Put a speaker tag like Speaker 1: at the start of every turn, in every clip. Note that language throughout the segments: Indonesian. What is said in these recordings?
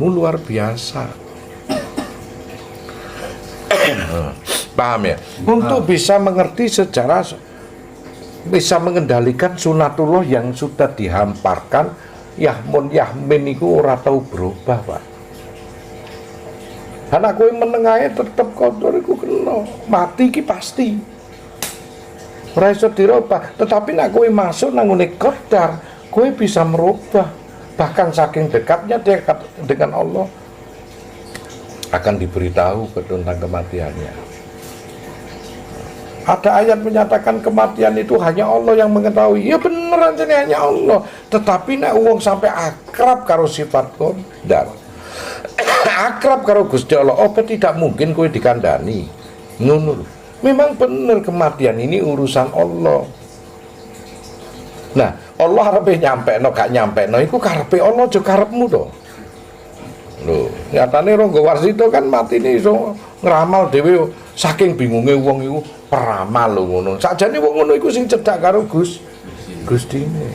Speaker 1: kamu luar biasa. Paham ya? Untuk bisa mengerti sejarah, bisa mengendalikan sunatullah yang sudah dihamparkan, Yahmun Yahmin itu ora tau berubah, Pak. Anak kowe menengahe tetep kotor iku kena, mati ki pasti. Ora iso dirubah, tetapi nek kowe masuk nang ngene qadar, kowe bisa merubah. Bahkan saking dekatnya dekat dengan Allah akan diberitahu tentang kematiannya. Ada ayat menyatakan kematian itu hanya Allah yang mengetahui. Ya beneran jadi hanya Allah. Tetapi nek wong sampai akrab karo sifat qadar, akrab karo Gusti Allah, apa tidak mungkin kowe dikandani? Ngono. Memang bener kematian ini urusan Allah. Nah, Allah arepe nyampekno gak nyampekno iku karepe Allah aja karepmu to. Lho, nyatane Rangga Warsita kan matine iso ngramal dhewe saking bingunge wong iku peramal lho ngono. Sakjane wong ngono iku sing cedhak karo Gustine.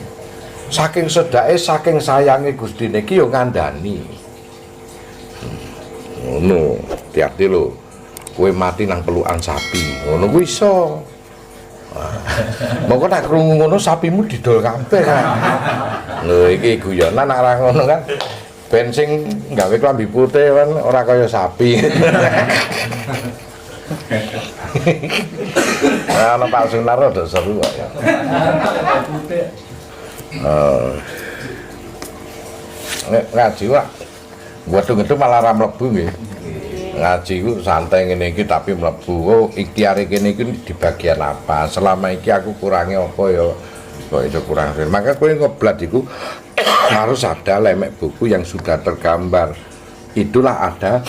Speaker 1: Saking sedake, saking sayange Gustine iki yo ngandani. Ngono, hati-hati lho. Kowe mati nang pelukan sapi. Ngono kuwi iso. Moko nek krungu ngono sapimu didol kabeh kan. Lho iki guyonan nek ora ngono kan. Ben sing gawe klambi putih kan ora kaya sapi. Ana Pak Sunar rada seru kok ya. Ngaji Pak. Wedhung-wedhung malah ra mlebu nggih. Ngaji ku santai ngene iki tapi mlebu. Oh, ikhtiare kene iki di bagian apa? Selama iki aku kurangi apa ya? Kok itu kurang. Maka kowe ngeblat iku harus ada lemek buku yang sudah tergambar. Itulah ada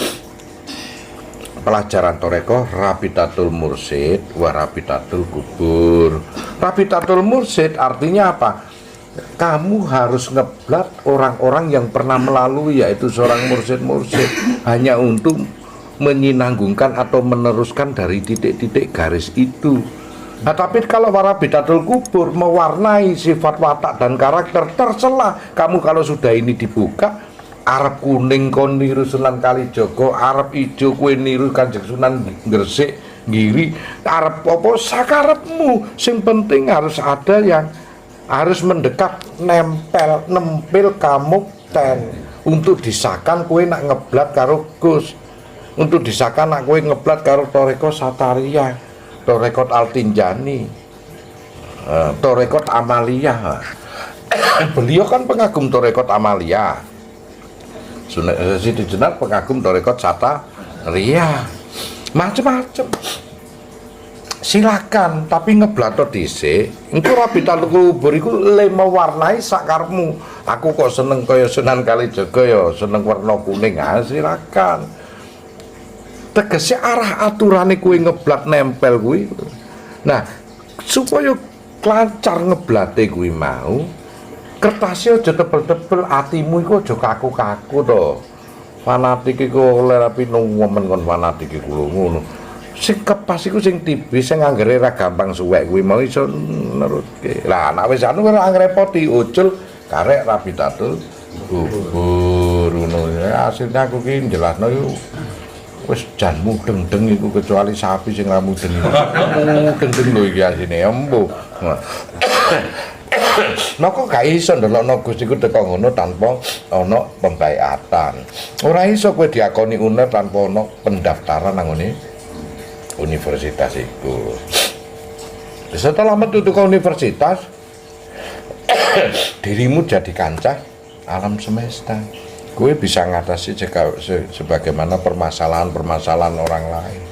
Speaker 1: pelajaran toreko Rabitatul Mursyid wa Rabitatul Kubur. Rabitatul Mursyid artinya apa? Kamu harus ngeblat orang-orang yang pernah melalui, yaitu seorang mursyid-mursyid, hanya untuk menyinanggungkan atau meneruskan dari titik-titik garis itu. Nah, tapi kalau Rabitatul Kubur mewarnai sifat watak dan karakter, tercela. Kamu kalau sudah ini dibuka, Arab kuning kon niru Sunan Kalijaga, Arab ijo kowe niru Kanjeng Sunan Gresik Giri, Arab apa sakarepmu. Sing penting harus ada yang harus mendekat, nempel kamu ten untuk disahkan kowe nak ngeblat karo Gus, untuk disahkan nak kowe ngeblat karo Toreko Sataria, Torekot Al-Tinjani, Torekot Amalia. Beliau kan pengagum Torekot Amalia, Siti Jenar pengagum Torekot Sataria, macam-macam. Silakan, tapi ngeblato dhisik. Engko Rabitatul Kubur iku le mewarnai sakarmu. Aku kok seneng kaya Sunan Kalijaga ya, seneng warna kuning. Ah, silakan. Tegese arah aturane kuwi ngeblat nempel kuwi. Nah, supaya lancar ngeblate kuwi mau, kertasnya aja tebel-tebel, atimu iku aja kaku-kaku to. Fanatik iku oleh rapi ngomen kon fanatik iku lho ngono. Sing kepas iku sing tipis sing anggere ra gampang suwek kuwi mau iso nerutke. Lah nek wis anu ora ngrepoti ucul karek Rabitatul Kubur ngono. Hasilnya aku ki jelasno yo wis jan mudeng-deng iku kecuali sapi sing ra mudeng iku. Mudeng-deng lho iki asine embo. Nah kok gak iso ndelokno Gus iku teko ngono tanpa ana pembaiatan. Ora iso kowe diakoni UNER tanpa ana pendaftaran nang ngene universitas itu. Setelah metu ke universitas, dirimu jadi kancah alam semesta. Gue bisa ngatasi sebagaimana permasalahan-permasalahan orang lain.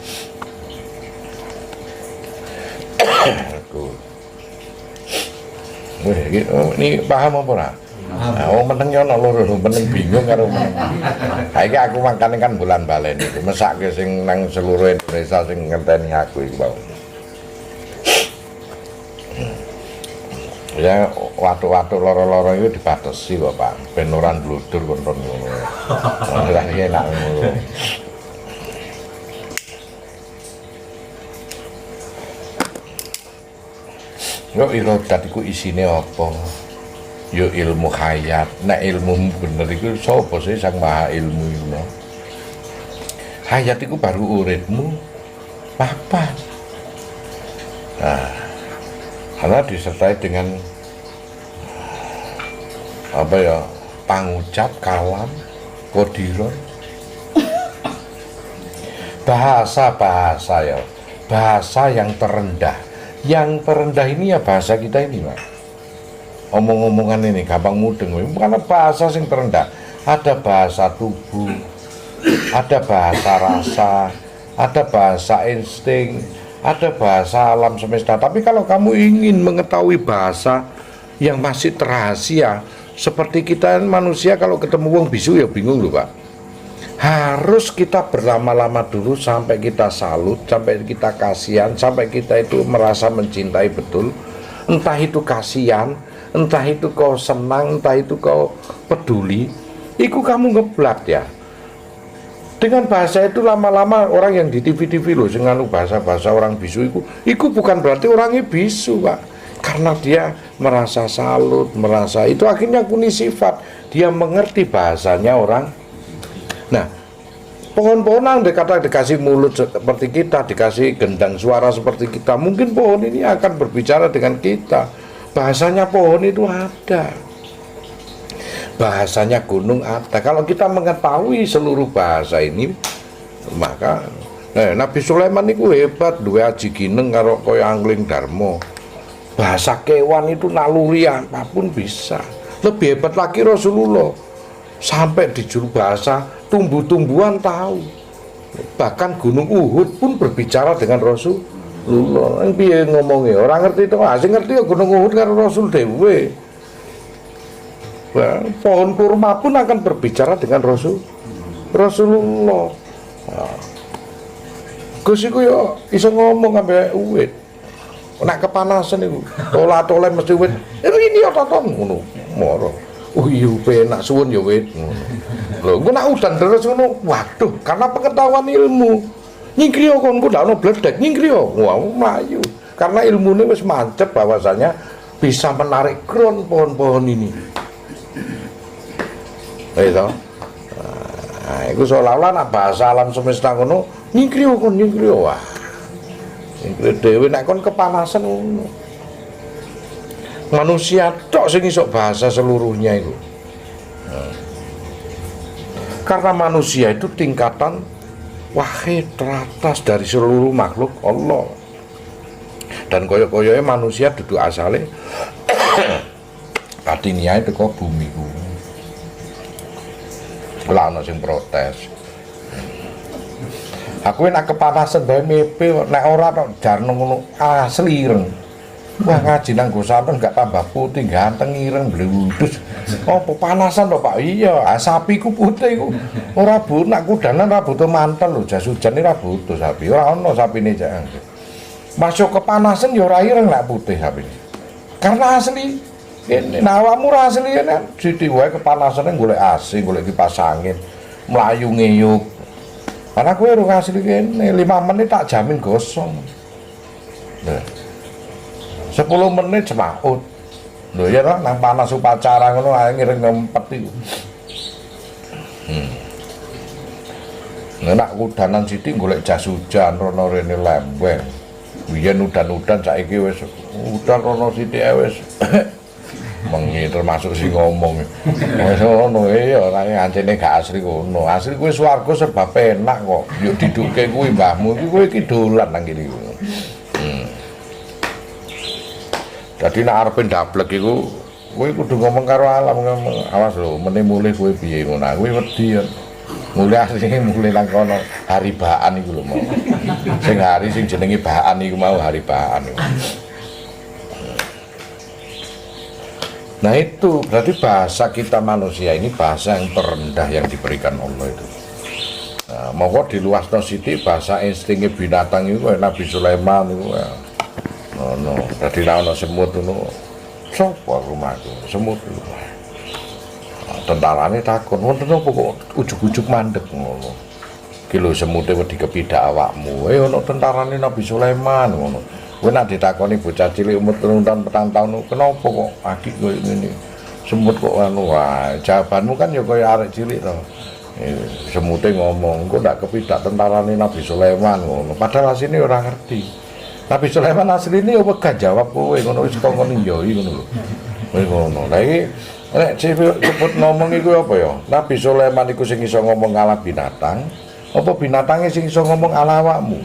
Speaker 1: Ini paham apa ora? Nah, meneng yo ana loro, meneng bingung karo meneng. Saiki aku makane kan bulan balen iki, mesake sing nang seluruh Indonesia sing ngenteni aku iki, Pak. Ya watu-watu loro-loro itu dibatasi kok, Pak. Ben ora ndludur kon ngono. Ora enak ngono. Yo irodat iku isine apa? yo ilmu hayat. Nek ilmu bener iku sapa sih sang maha ilmu iku? Hayat iku baru uripmu papat. Nah, karena disertai dengan apa ya, pangucap, kalam, kodiron, bahasa ya, bahasa yang terendah. Yang terendah ini ya bahasa kita ini, Pak. Omong-omongan ini gampang mudeng, bukan bahasa yang terendah. Ada bahasa tubuh, ada bahasa rasa, ada bahasa insting, ada bahasa alam semesta. Tapi kalau kamu ingin mengetahui bahasa yang masih terrahasia, seperti kita manusia kalau ketemu wong bisu ya bingung loh, Pak. Harus kita berlama-lama dulu sampai kita salut, sampai kita kasihan, sampai kita itu merasa mencintai betul. Entah itu kasihan, entah itu kau senang, entah itu kau peduli, itu kamu ngeblat ya. Dengan bahasa itu lama-lama orang yang di TV-TV loh, dengan bahasa-bahasa orang bisu itu bukan berarti orangnya bisu, Pak. Karena dia merasa salut, merasa itu akhirnya kuni sifat. Dia mengerti bahasanya orang. Nah, pohon-pohonan dikasih mulut seperti kita, dikasih gendang suara seperti kita, mungkin pohon ini akan berbicara dengan kita. Bahasanya pohon itu ada, bahasanya gunung ada. Kalau kita mengetahui seluruh bahasa ini, maka Nabi Sulaiman itu hebat, dua aji gineng karo koyo angling darmo. Bahasa kewan itu naluri apapun bisa. Lebih hebat lagi Rasulullah, sampai di juru bahasa tumbuh-tumbuhan tahu. Bahkan gunung Uhud pun berbicara dengan Rasulullah. Yang piye ngomongnya orang ngerti itu, asing ngerti ya gunung Uhud karo Rasul dewe. Nah, pohon kurma pun akan berbicara dengan Rasulullah. Nah, Gus iku yo iso ngomong ambek uwit. Nek kepanasan iku, tola-tole mesti wit. Ini ya toton ngono. Moro. Iya penak suwun ya wit ngono. Lho, engko nek udan terus ngono, waduh, karena pengetahuan ilmu. Nyingkriyo kon ku ndak ono bledek, nyingkriyo. Wah, mlayu. Karena ilmune wis mancep bahwasanya bisa menarik kron pohon-pohon ini. Itu. Nah, itu seolah-olah nak bahasa alam semesta ngono, nyingkriyo kon nyingkriyo. Wah. Nyingkriyo dhewe nek kon kepanasan ngono. Manusia tok sing iso bahasa seluruhnya itu. Nah. Karena manusia itu tingkatan wahid teratas dari seluruh makhluk Allah. Dan koyo-koyonya manusia duduk asale katiniae teko bumi ku. Lah ana sing protes. Aku nek kepanasan bae mepe nek ora tok jarno ngono asli ireng. Wah ngaji nang Gosanten gak tambah putih, ganteng ireng blewudus. Oh panasan to Pak? Iya, sapiku putih iku. Ora nak kudanan ora butuh mantel lho, jas hujan ora butuh sapi. Ora ono sapine jangan. Masuk kepanasan ya ora ireng lek putih sapine. Karena asli ini awakmu ora asli kan. Sithik wae kepanasane golek AC, golek kipas angin, mlayu ngeyuk. Karena kowe ora asli kene, 5 menit tak jamin gosong. Nah. 10 menit semaut. Lho ya toh nang panas upacara ngono ae ngiring ngempet iku. Nek kudanan sithik golek jas hujan rono rene lembeng. Biyen udan-udan saiki wis udan rono sithik wis mengi termasuk sing ngomong. Wis ngono ya ora ngancene gak asli ngono. Asli kuwi swarga serba penak kok. Yo diduke kuwi mbahmu iki kowe iki dolan nang kene. Jadi nek arepe ndablek iku kowe kudu ngomong karo alam, ngomong awas lho meneh mulih kowe piye ngono. Kowe wedi ya. Mulih asline mulih nang kono hari baan iku lho mau. Sing hari sing jenenge baan iku mau hari baan iku. Nah itu berarti bahasa kita manusia ini bahasa yang terendah yang diberikan Allah itu. Nah, monggo diluasno sithik bahasa instingnya binatang itu Nabi Sulaiman itu ya. No, tadi ana semut ngono. Sopo rumahku? Semut itu. Tentarane takon, wonten apa kok ujug-ujug mandek ngono. Ki lho semute wedi kepidak awakmu. Ono tentarane Nabi Sulaiman ngono. Kowe nek ditakoni bocah cilik umur 3 tahun, 4 tahun, kenapa kok akik koyo ngene? Semut kok anu wae. Jawabanmu kan ya kaya arek cilik to. Semute ngomong, kok ndak kepidak tentarane Nabi Sulaiman ngono. Padahal asline ora ngerti. Nabi Sulaiman asline ya wegah jawab kowe ngono wis kok ngono njoi ngono lho. Wis ngono. Lah iki nek cepet ngomong iku apa ya? Nabi Sulaiman iku sing iso ngomong ala binatang, apa binatangnya sing iso ngomong ala awakmu?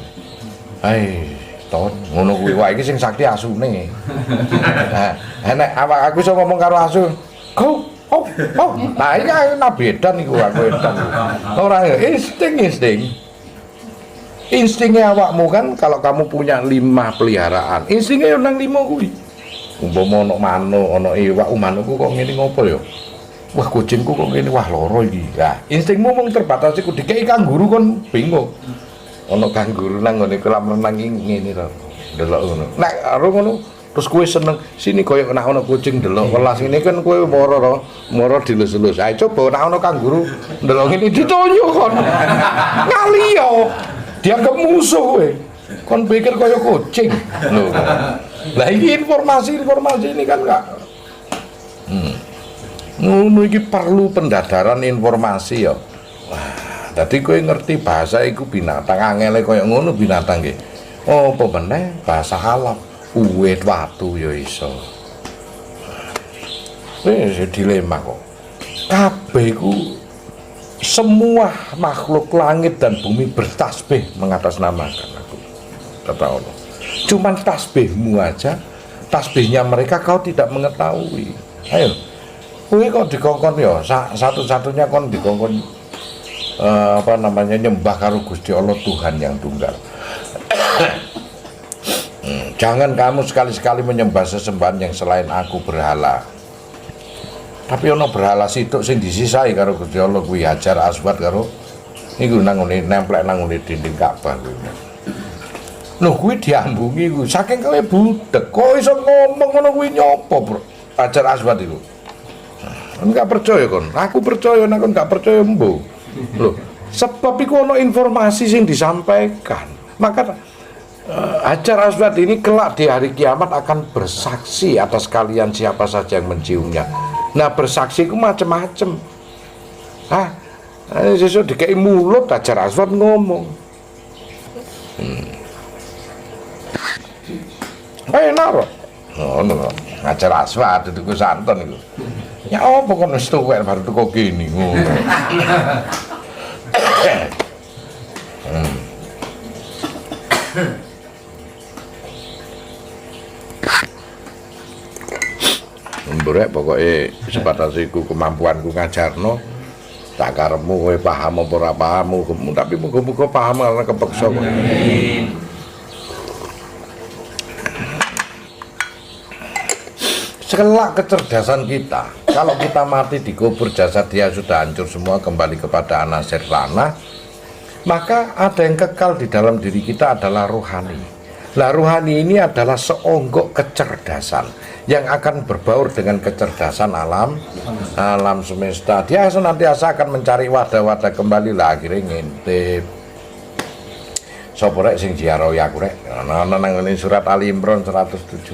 Speaker 1: Hai, ton ngono kuwi wae iki sing sakti asune. Nek awak aku iso ngomong karo asu, "Go, oh, oh." Nah, iki Nabi edan iku aku edan. Ora ya insting. Instingnya awakmu kan kalau kamu punya 5 peliharaan, instingnya yo nang 5 kuwi. Umpama ana manuk, ana iwak, manukku kok ngene ngopo ya? Wah, kucingku kok ngene, wah loro iki. Lah, instingmu mung terbatas iku dikeki kanguru kon bingung. Ana kanguru nang ngene kolam renang iki ngene to. Delok ngono. Nek karo ngono terus kowe seneng sini koyo nek ana kucing delok welas ngene kan kowe moro dilus-lus. Ayo coba nek ana kanguru delok ngene ditonyo kon. Ngaliyo. Dianggap musuh kowe. Kon pikir kaya kucing. Lho. Lah iki informasi ini kan enggak. Ngono iki perlu pendadaran informasi ya. Wah, dadi kowe ngerti bahasa iku binatang angele kaya ngono binatang nggih. Oh, apa meneh bahasa halap. Uwit watu ya iso. Wis dilema kok. Kabeh iku semua makhluk langit dan bumi bertasbih mengatasnamakan aku. Kata Allah. Cuman tasbihmu aja, tasbihnya mereka kau tidak mengetahui. Ayo, kowe kok dikongkon ya, satu-satunya kon dikongkon nyembah karo Gusti Allah Tuhan yang tunggal. Jangan kamu sekali-sekali menyembah sesembahan yang selain aku berhala. Tapi ono berhala situk sing disisai karo Gusti Allah kuwi Hajar Aswad karo niku nang ngene nemplek nang ngene dinding Ka'bah kuwi. Lho kuwi diambungi kuwi saking kowe budek kok iso ngomong ngono kuwi nyopo, Bro? Hajar Aswad iku. Enggak percaya kon. Aku percaya nek kon enggak percaya mbo. Lho, sebab iku ono informasi sing disampaikan. Maka Hajar Aswad ini kelak di hari kiamat akan bersaksi atas kalian siapa saja yang menciumnya. Nah, bersaksi itu macam-macam. Sesuk dikei mulut Hajar Aswad ngomong. Enak kok. Ngono kok. Hajar Aswad itu ku santen iku. Ya apa kon wis tuwek baru teko kene ngono. Mbrek pokoknya sebatas iku kemampuanku ngajarno tak karepmu kowe paham apa ora paham tapi muga-muga paham karena kepeksa kok. Sekelak kecerdasan kita, kalau kita mati dikubur jasad dia sudah hancur semua kembali kepada anasir tanah, maka ada yang kekal di dalam diri kita adalah rohani. Lah rohani ini adalah seonggok kecerdasan yang akan berbaur dengan kecerdasan alam semesta. Dia senantiasa akan mencari wadah-wadah kembali lah akhirnya ngintip. Sapa rek sing ziarahi aku rek? Ana nang ngene surat Ali Imran 170,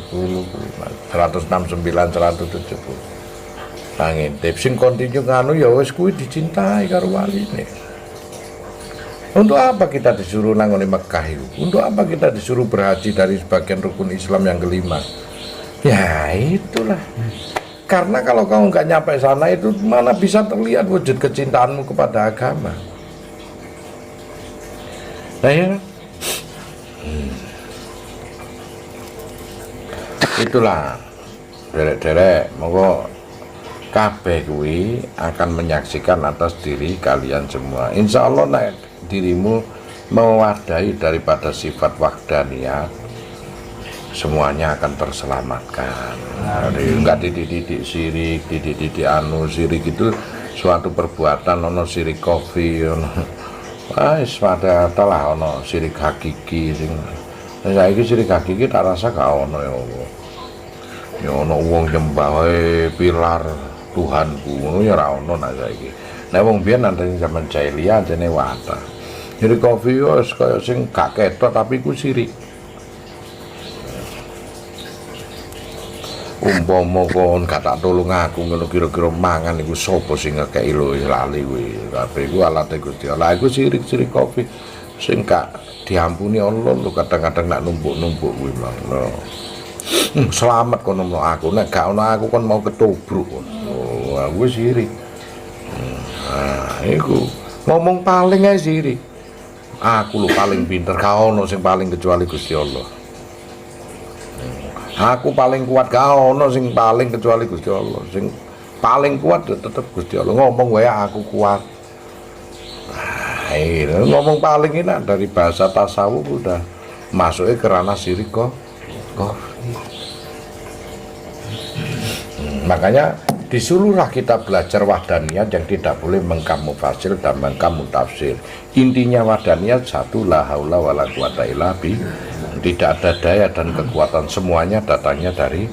Speaker 1: 169 170. Nang ngintip sing kontinu nganu ya wis kuwi dicintai karo waline. Untuk apa kita disuruh nangoni Mekah itu? Untuk apa kita disuruh berhaji dari sebagian rukun Islam yang kelima? Ya itulah. Karena kalau kamu nggak nyampe sana itu mana bisa terlihat wujud kecintaanmu kepada agama. Nah ya. Itulah. Derek-derek, monggo kabeh kuwi akan menyaksikan atas diri kalian semua. Insya Allah nek dirimu mewadahi daripada sifat wahdaniyah, semuanya akan terselamatkan. Enggak dididik sirik, dididik sirik itu suatu perbuatan. Ono sirik kopi, ono wis pada telah ono sirik hakiki sing saiki sirik hakiki tak rasa gak ono ya Allah. Ya ono wong nyembah pilar Tuhanku ngono ya ora ono nek saiki. Nek wong biyen nang zaman jahiliyah jane wata. Jadi kopi wis kaya sing gak ketok tapi ku sirik. Umpama kon gak tak tulung aku ngono kira-kira mangan iku sapa sing ngekeki lho lali kuwi. Kabeh iku alate Gusti Allah. Iku sirik-sirik kopi sing gak diampuni Allah lho kadang-kadang nak numpuk-numpuk kuwi mah. Selamat kono mlo aku nek gak ono aku kon mau ketubruk. Oh, aku sirik. Nah, iku ngomong paling ae sirik. Aku lho paling pinter, gak ono sing paling kecuali Gusti Allah. Aku paling kuat, gak ono sing paling kecuali Gusti Allah. Sing paling kuat tetep Gusti Allah. Ngomong wae aku kuat. Nah, ngomong paling ini dari bahasa tasawuf udah masuknya ke ranah syirik kok. Makanya disuruhlah kita belajar wahdaniyat yang tidak boleh mengkamufasil dan mengkamutafsir. Intinya wahdaniyat satu, la haula wala quwata illa billah. Tidak ada daya dan kekuatan, semuanya datangnya dari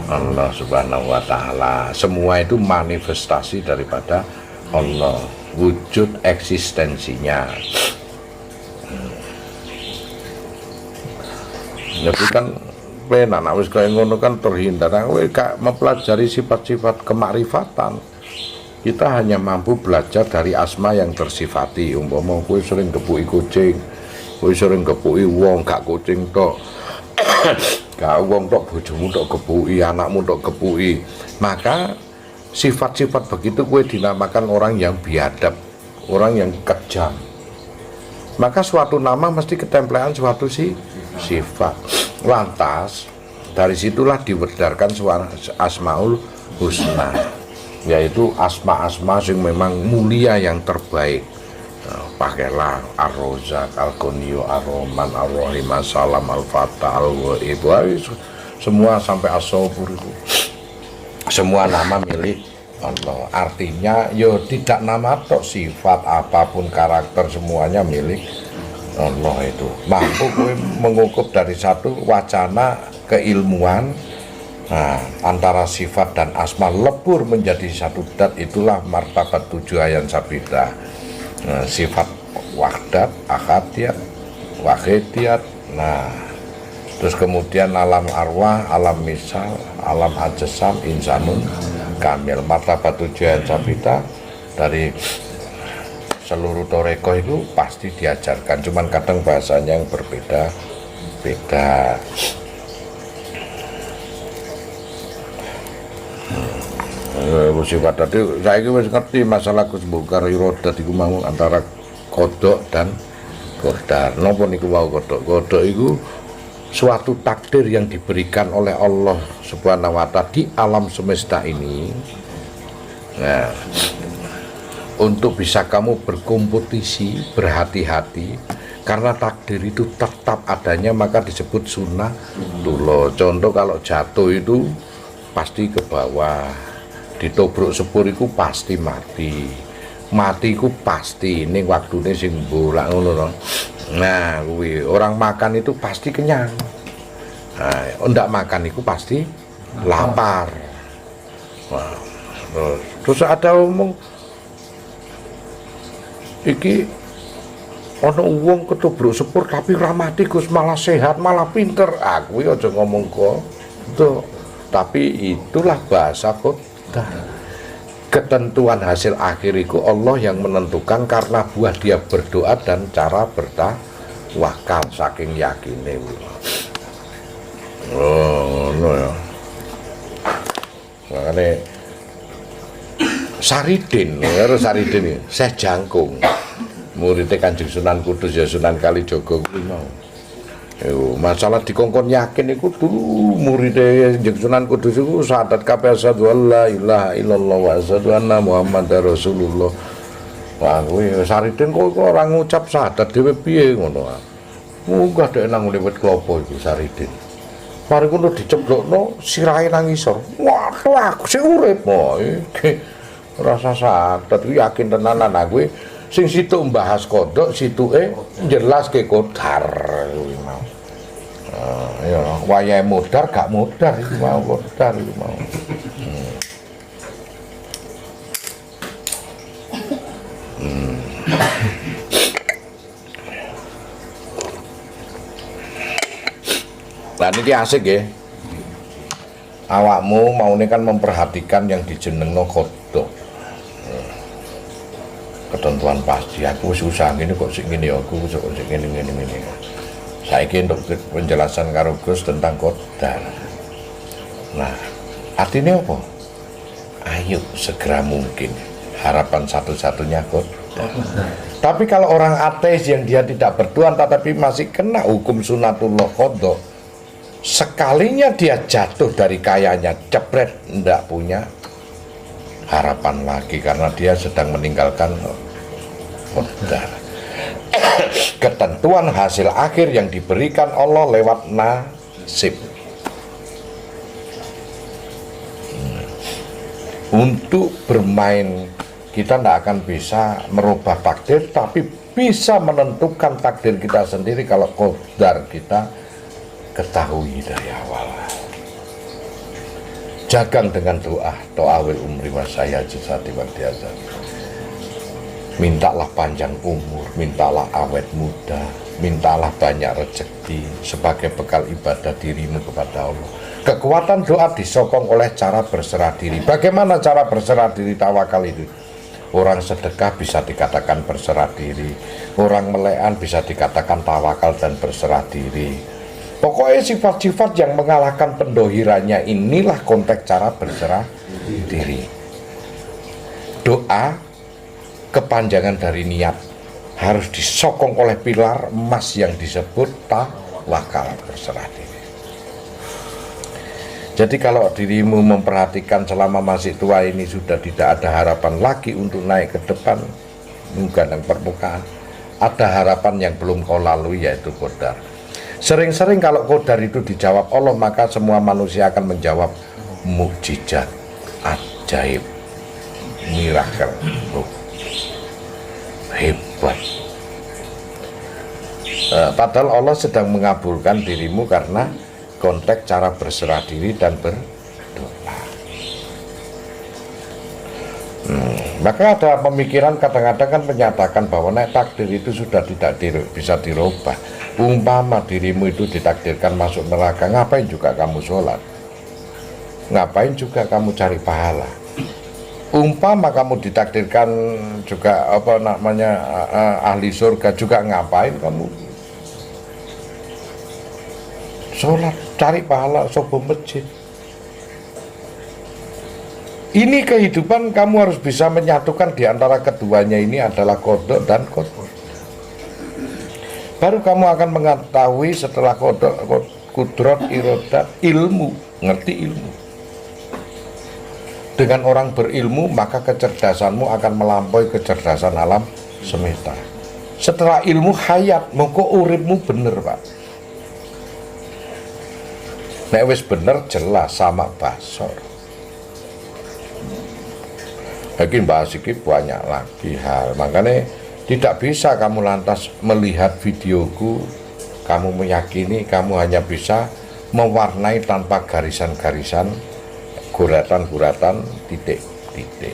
Speaker 1: Allah Subhanahu wa Ta'ala. Semua itu manifestasi daripada Allah, wujud eksistensinya. Jadi kan penak nek wis kaya ngono kan terhindar. Kowe gak mempelajari sifat-sifat kemakrifatan. Kita hanya mampu belajar dari asma yang tersifati. Umpama kowe sering gepuki kucing, kowe sering gepuki wong, gak kucing tok. Gak wong tok, bojomu tok gepuki, anakmu tok gepuki. Maka sifat-sifat begitu kowe dinamakan orang yang biadab, orang yang kejam. Maka suatu nama mesti ketemplean suatu sifat. Lantas dari situlah diwerdarkan asmaul husna, yaitu asma-asma yang memang mulia yang terbaik. Pakailah Ar-Rozak, Al-Ghaniyu, Ar-Rahman, Ar-Rahim, As-Salam, Al-Fatah, Al-Ghaib, semua sampai As-Sabur itu semua nama milik Allah. Artinya yo tidak nama tok, sifat apapun, karakter, semuanya milik Allah. Itu mampu gue mengukup dari satu wacana keilmuan. Nah, antara sifat dan asma lebur menjadi satu dat, itulah martabat 7 ayan sabidah. Sifat wahdat, ahadiyat, wahidiyat. Nah, terus kemudian alam arwah, alam misal, alam ajsam, insanun kamil. Martabat 7 ayan sabidah dari seluruh toreko itu pasti diajarkan, cuman kadang bahasanya yang berbeda-beda. Sifat tadi saya wis ngerti masalah kusbukar irodat iku mau antara kodok dan qadar. Napa niku wau kodok? Kodok iku suatu takdir yang diberikan oleh Allah Subhanahu wa Ta'ala di alam semesta ini. Nah, untuk bisa kamu berkompetisi, berhati-hati, karena takdir itu tetap adanya, maka disebut sunnah dulu. Contoh kalau jatuh itu pasti ke bawah, ditobruk sepur itu pasti mati, itu pasti ini waktunya sing bolak ngono. Nah, orang makan itu pasti kenyang. Nah, ndak makan itu pasti lapar. Wah, terus ada omong iki ono wong ketobruk sepur tapi ramati Gus, malah sehat, malah pinter. Aku aja ngomong kok itu, tapi itulah bahasa qadar. Ketentuan hasil akhir itu Allah yang menentukan karena buah dia berdoa dan cara bertawakal saking yakinnya. Oh, no ya. Makanya Saridin, Saridin, Syekh Jangkung, muridnya Kanjeng Sunan Kudus ya Sunan Kalijaga kuwi mau. Masalah dikongkon yakin itu dulu muridnya Kanjeng Sunan Kudus itu syahadat kabeh asyhadu alla ilaha illallah wa asyhadu anna muhammadar rasulullah. Wah, kuwi Saridin kok ora ngucap syahadat dhewe piye ngono. Munggah dhek nang lewet klopo iku Saridin. Mari ngono diceblokno sirahe nang isor. Waduh, aku sing urip. Oh, iki rasa syahadat ku yakin tenanan aku sing situk mbahas kodok situke jelas ke qadar kuwi mau. Ya wayahe modar gak modar iki mau qadar iki mau. Lah niki asik ya. awakmu mau ini kan memperhatikan yang dijenengno kodok. Ketentuan pasti aku susah gini kok sing ngene aku kok sing ngene. Saiki untuk penjelasan karo Gus tentang kodar. Nah, artinya apa? Ayo segera mungkin. Harapan satu-satunya kodar. Tapi kalau orang ateis yang dia tidak bertuhan tetapi masih kena hukum sunatullah kodok, sekalinya dia jatuh dari kayanya jebret, ndak punya harapan lagi karena dia sedang meninggalkan kodar. Ketentuan hasil akhir yang diberikan Allah lewat nasib. Untuk bermain kita tidak akan bisa merubah takdir, tapi bisa menentukan takdir kita sendiri kalau kodar kita ketahui dari awal. Jagang dengan doa wil umri wasaya jisati wadiasa. Mintalah panjang umur, mintalah awet muda, mintalah banyak rezeki sebagai bekal ibadah dirimu kepada Allah. Kekuatan doa disokong oleh cara berserah diri. Bagaimana cara berserah diri tawakal itu? Orang sedekah bisa dikatakan berserah diri, orang melean bisa dikatakan tawakal dan berserah diri. Pokoknya sifat-sifat yang mengalahkan pendohirannya inilah konteks cara berserah diri. Doa kepanjangan dari niat harus disokong oleh pilar emas yang disebut tawakal, berserah diri. Jadi kalau dirimu memperhatikan selama masih tua ini sudah tidak ada harapan lagi untuk naik ke depan, menggandeng permukaan, ada harapan yang belum kau lalui yaitu kodar. Sering-sering kalau kodar itu dijawab Allah, maka semua manusia akan menjawab mukjizat, ajaib, miracle. Hebat. Padahal Allah sedang mengabulkan dirimu karena konteks cara berserah diri dan berdoa. Maka ada pemikiran kadang-kadang kan menyatakan bahwa takdir itu sudah tidak bisa dirubah. Umpama dirimu itu ditakdirkan masuk neraka, ngapain juga kamu sholat? Ngapain juga kamu cari pahala? Umpama kamu ditakdirkan juga ahli surga, juga ngapain kamu sholat, cari pahala, sobo masjid? Ini kehidupan kamu harus bisa menyatukan di antara keduanya ini adalah kodok dan kodok. Baru kamu akan mengetahui setelah kodok, kudrat, irodat, ilmu, ngerti ilmu. Dengan orang berilmu maka kecerdasanmu akan melampaui kecerdasan alam semesta. Setelah ilmu hayat, moko uripmu bener Pak. Nek wis bener jelas sama basor. Lagi bahas ini banyak lagi hal, makanya tidak bisa kamu lantas melihat videoku, kamu meyakini kamu hanya bisa mewarnai tanpa garisan-garisan, guratan-guratan, titik-titik.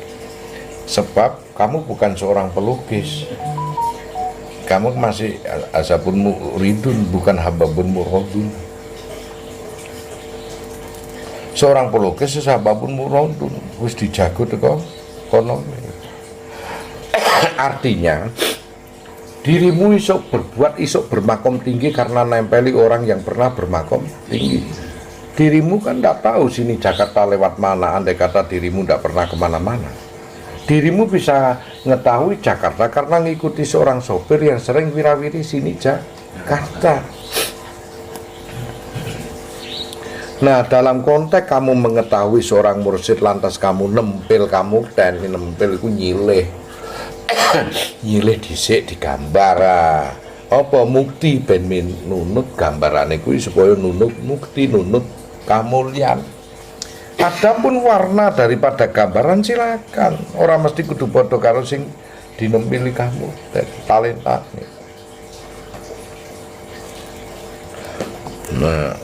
Speaker 1: Sebab kamu bukan seorang pelukis, kamu masih azabun muridun, bukan hababun murodun. Seorang pelukis hababun murodun, wis dijago teko kono. Artinya dirimu isok berbuat, isok bermakom tinggi karena nempeli orang yang pernah bermakom tinggi. Dirimu kan tidak tahu sini Jakarta lewat mana, andai kata dirimu tidak pernah kemana-mana. Dirimu bisa mengetahui Jakarta karena ngikuti seorang sopir yang sering wirawiri sini Jakarta. Nah, dalam konteks kamu mengetahui seorang mursyid lantas kamu nempel, kamu dan nempel itu nyileh dhisik digambar. Apa mukti ben nunut gambarane kuwi supaya nunut mukti, nunut kamulyan. Adapun warna daripada gambaran silakan, orang mesti kudu padha karo sing dinempili kamu talenta. Nah,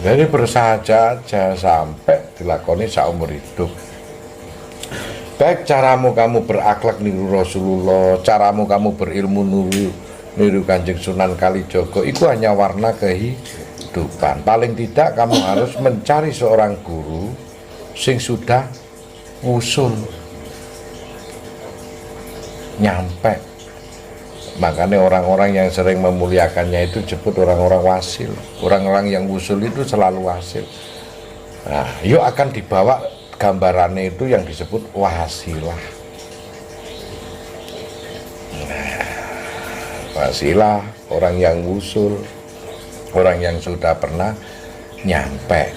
Speaker 1: jadi bersahaja aja sampai dilakoni saumur hidup. Baik caramu kamu berakhlak niru Rasulullah, caramu kamu berilmu niru Kanjeng Sunan Kalijogo, itu hanya warna kehidupan. kehidupan. Paling tidak kamu harus mencari seorang guru sing sudah usul nyampe. Makanya orang-orang yang sering memuliakannya itu disebut orang-orang wasil. Orang-orang yang usul itu selalu wasil. Nah, yuk akan dibawa gambarannya itu yang disebut wasilah. Nah, wasilah, orang yang usul, orang yang sudah pernah nyampe.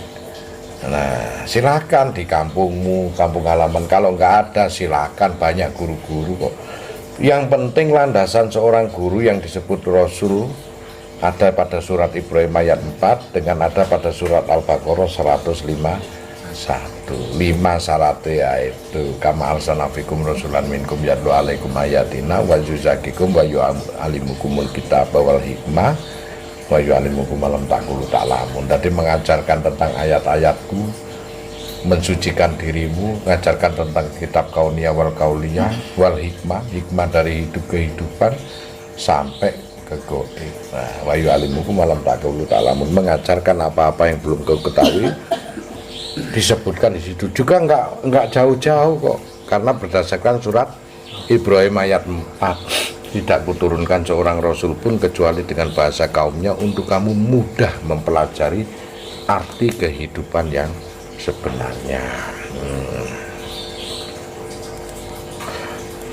Speaker 1: Nah, silakan di kampungmu, kampung halaman. Kalau nggak ada, silakan, banyak guru-guru kok. Yang penting landasan seorang guru yang disebut Rasul ada pada surat Ibrahim ayat 4 dengan ada pada surat Al-Baqarah 151. 5 syaratnya yaitu kama arsalnafikum rasulan minkum yatlu alaikum ayatina wa yuzakikum wa yu'allimukumul kitab wal hikmah wa yu'allimukum lam takunu ta'lamun. Jadi mengajarkan tentang ayat-ayatku, mensucikan dirimu, mengajarkan tentang kitab kauniyah wal kauliyah wal hikmah, hikmah dari hidup kehidupan sampai ke goib. Nah, wa yu'allimukum lam takunu ta'lamun, mengajarkan apa-apa yang belum kau ketahui. Disebutkan di situ juga enggak jauh-jauh kok, karena berdasarkan surat Ibrahim ayat 4, tidak kuturunkan seorang rasul pun kecuali dengan bahasa kaumnya untuk kamu mudah mempelajari arti kehidupan yang sebenarnya.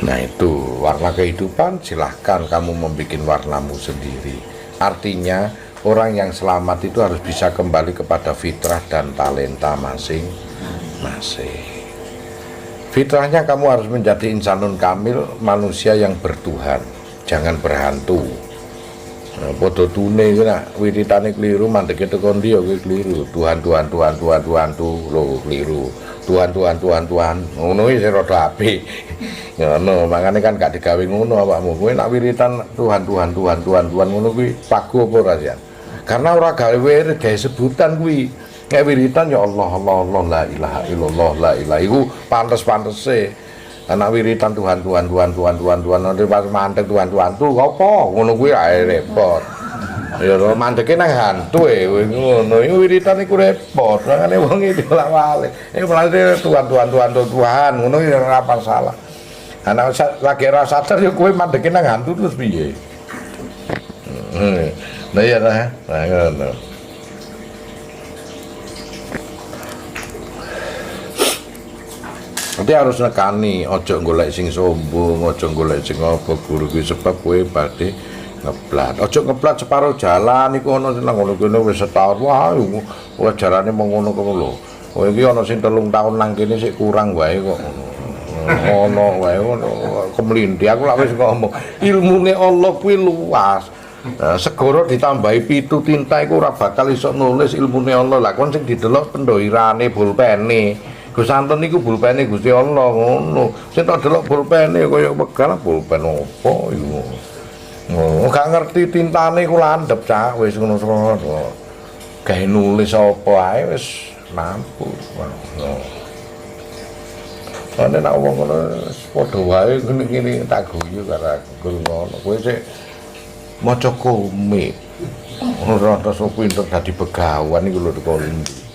Speaker 1: Nah itu warna kehidupan, silahkan kamu membuat warnamu sendiri. Artinya orang yang selamat itu harus bisa kembali kepada fitrah dan talenta masing-masing. Fitrahnya kamu harus menjadi insanun kamil, manusia yang bertuhan, jangan berhantu. Podo tune iki nak wiritane kliru mandeke tekan dia kuwi kliru. Tuhan Tuhan Tuhan Tuhan Tuhan tu lho kliru. Tuhan Tuhan Tuhan Tuhan ngono iki rada apik. Ngono, makane kan gak digawe ngono awakmu. Kowe nak wiritan Tuhan Tuhan Tuhan Tuhan Tuhan ngono kuwi pagu apa ora ya? Karena ora gawe wirid gawe sebutan kuwi. Nek wiritan ya Allah Allah Allah la ilaha illallah la ilaha iku pantes-pantese. Anak wiritan Tuhan Tuhan Tuhan Tuhan Tuhan Tuhan nanti pas mandek Tuhan Tuhan tuh apa ngono kuwi ae repot. Ya lho mandeke nang hantu ngono iki wiritan iku repot. Makane wong iki bolak-balik. Iki pelate Tuhan Tuhan Tuhan Tuhan ngono iki ora masalah. Anak lagi ra sadar ya kowe mandeke nang hantu terus piye? Nah ya nah ngono. Nanti harus nekani, ojo golek sing sombong, ojo golek sing apa guru kuwi sebab kowe badhe ngeblat. Ojo ngeblat separo jalan iku ana sing nang ngono kene wis setahun. Wah, wajarane mung ngono kok lho. Kowe iki ana sing 3 tahun nang kene sik kurang wae kok ngono wae ngono kemlinti. Aku lak wis ngomong, ilmune Allah kuwi luas. Segoro ditambahi 7 tinta iku ora bakal iso nulis ilmune Allah. Lah kon sing didelok pendoirane pulpene. Gus Anton niku pulpene Gusti Allah ngono. Sing tak delok pulpene kaya megal pulpen opo iku. Oh, gak ngerti tintane ku landhep cah wis ngono ngono. Gawe nulis apa ae wis mampu. Ngono. Ana nek wong ngono padha wae ngene tak guyu karo aku ngono. Kowe sik maca komik. Ora rasa pinter dadi begawan iku lho kok ndi.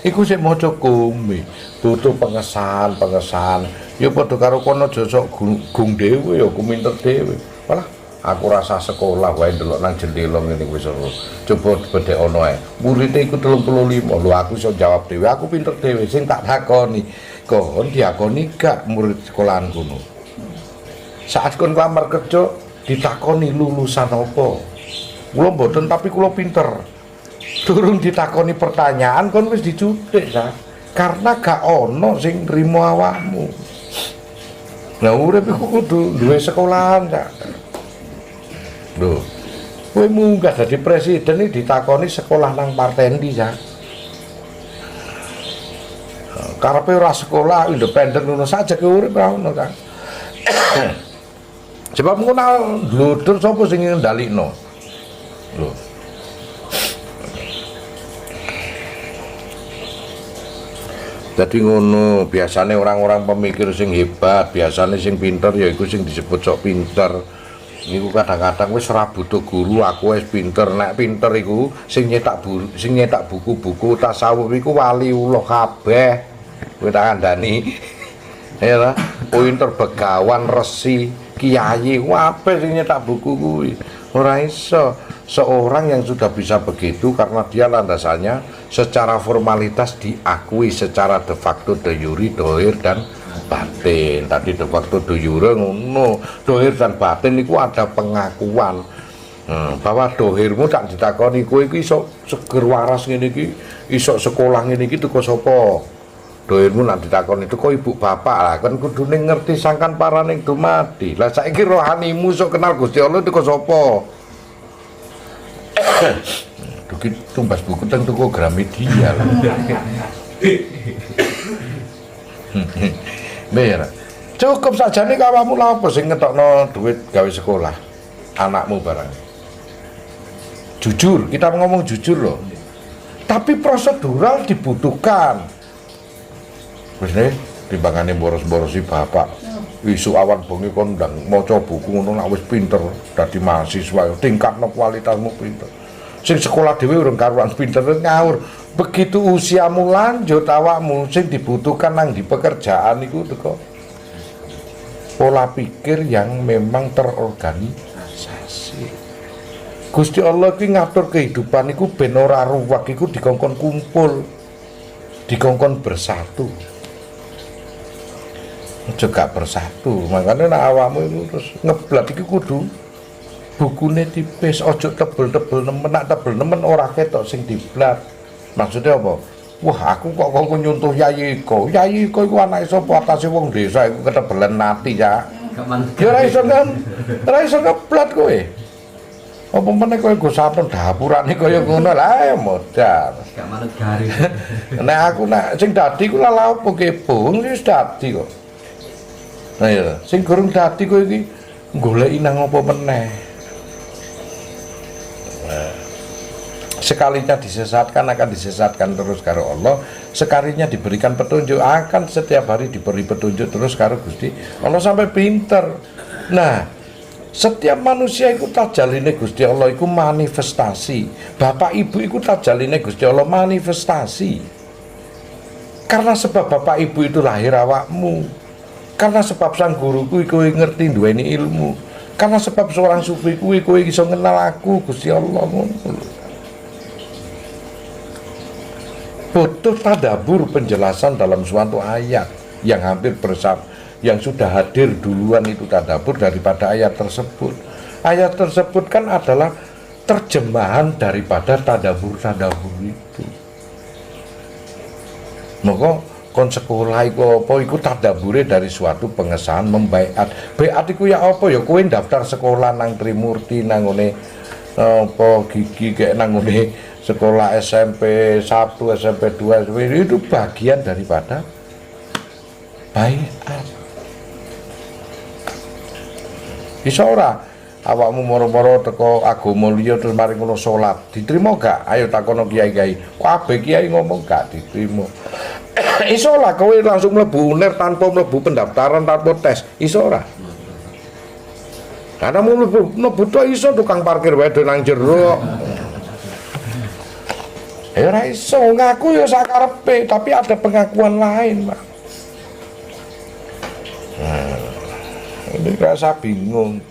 Speaker 1: Iku sik maca komik, butuh pengesahan. Ya padha karo kono aja sok gung dhewe ya kuminter dhewe. Malah aku rasa sekolah wae ndelok nang jendela ngene wis ora. Coba bedhek ono ae. Muridé iku 35. Lho aku iso jawab dhewe, aku pinter dhewe sing tak takoni. Kon diakoni gak murid sekolahan kono. Saat kon lamar kerja ditakoni lulusan apa? Kula mboten tapi kula pinter. Turun ditakoni pertanyaan kon wis dicutik sa. Karena gak ono sing nrimo awakmu. Lah urip iku kudu duwe sekolahan ta. Lho. Kowe munggah dadi presiden iki ditakoni sekolah nang partai endi sa. Karepe ora sekolah independen ngono saja ke urip ora ono ta. Sebab ngono ndludur sapa sing ngendhalikno. Lho. Jadi ngono, biasanya orang-orang pemikir sing hebat, biasanya sing pinter ya iku sing disebut sok pinter. Niku kadang-kadang wis ora butuh guru, aku wis pinter. Nek pinter iku sing nyetak buku-buku tasawuf iku waliullah kabeh. Kowe tak kandhani. Ya ta, pinter begawan resi, kiai, kabeh sing nyetak buku kuwi. Ora iso seorang yang sudah bisa begitu karena dia landasannya secara formalitas diakui secara de facto, de jure, dohir dan batin. Tadi de facto, de jure ngono, dohir dan batin itu ada pengakuan bahwa dohirmu tak ditakoni kowe iki iso seger waras ngene iki, iso sekolah ngene iki teko sapa? Dohirmu nak ditakoni itu kok ibu bapak lah kan kudune ngerti sangkan paraning dumadi. Lah saiki rohanimu sok kenal Gusti Allah teko sapa? Duki tumbas buku teng toko Gramedia. Mer. Cukup sajane kawamu lha apa sing ngetokno duit gawe sekolah anakmu barang. Jujur, kita ngomong jujur loh. Tapi prosedural dibutuhkan. Wis timbangane boros-borosi bapak. Isu awan bengi kon ndang maca buku ngono nak wis pinter dadi mahasiswa tingkatno kualitasmu pinter. Sing sekolah dhewe urung karuan pinter ngawur. Begitu usiamu lanjut awakmu sing dibutuhkan nang di pekerjaan iku teko pola pikir yang memang terorganisasi. Gusti Allah ki ngatur kehidupan iku ben ora ruwak iku dikongkon kumpul, dikongkon bersatu. Juga bersatu, makanya nak awakmu itu terus ngeblat iki kudu bukune tipis, ojo tebel-tebel nemen, nak tebel nemen ora ketok sing diblat. Maksudnya apa? Wah, aku kok nyuntuh Yayi Iko iku anake sapa atase wong desa iku ketebelan nati ya. Ya ora iso kan, ora iso ngeblat kowe. Apa meneh kowe go sampun dapurane kaya ngono lah ya modal.
Speaker 2: Gak manut garis.
Speaker 1: Nek aku nek sing dadi ku lha apa kepo, wis dadi kok. Nah ya, sing gorong dadi kowe iki goleki nang apa meneh. Sekalinya disesatkan akan disesatkan terus karo Allah, sekalinya diberikan petunjuk akan setiap hari diberi petunjuk terus karo Gusti Allah sampai pinter. Nah, setiap manusia itu tajaline Gusti Allah itu manifestasi. Bapak ibu itu tajaline Gusti Allah manifestasi. Karena sebab bapak ibu itu lahir awakmu. Karena sebab sang guruku kowe ngerti duweni ilmu. Karena sebab seorang sufi kowe iso ngenal aku Gusti Allah ngono. Butuh tadabbur penjelasan dalam suatu ayat yang hampir bersama, yang sudah hadir duluan itu tadabbur daripada ayat tersebut. Ayat tersebut kan adalah terjemahan daripada tadabbur itu. Maka kon sekolah iku apa iku tadabbure dari suatu pengesahan membaiat. Baiat iku ya apa ya kowe daftar sekolah nang Trimurti nang ngene apa gigi kayak nang ngene sekolah SMP 1, SMP 2 itu bagian daripada baiat. Iso ora awakmu moro-moro teko agama liya terus mari ngono salat diterima gak? Ayo takono kiai-kiai. Kabeh kiai ngomong gak diterima. Iso ora kowe langsung mlebu UNER tanpa mlebu pendaftaran tanpa tes. Iso ora? Karena mlebu tok iso tukang parkir wae nang jero. Ya ora iso ngaku ya sakarepe, tapi ada pengakuan lain, Pak. Ini rasa bingung.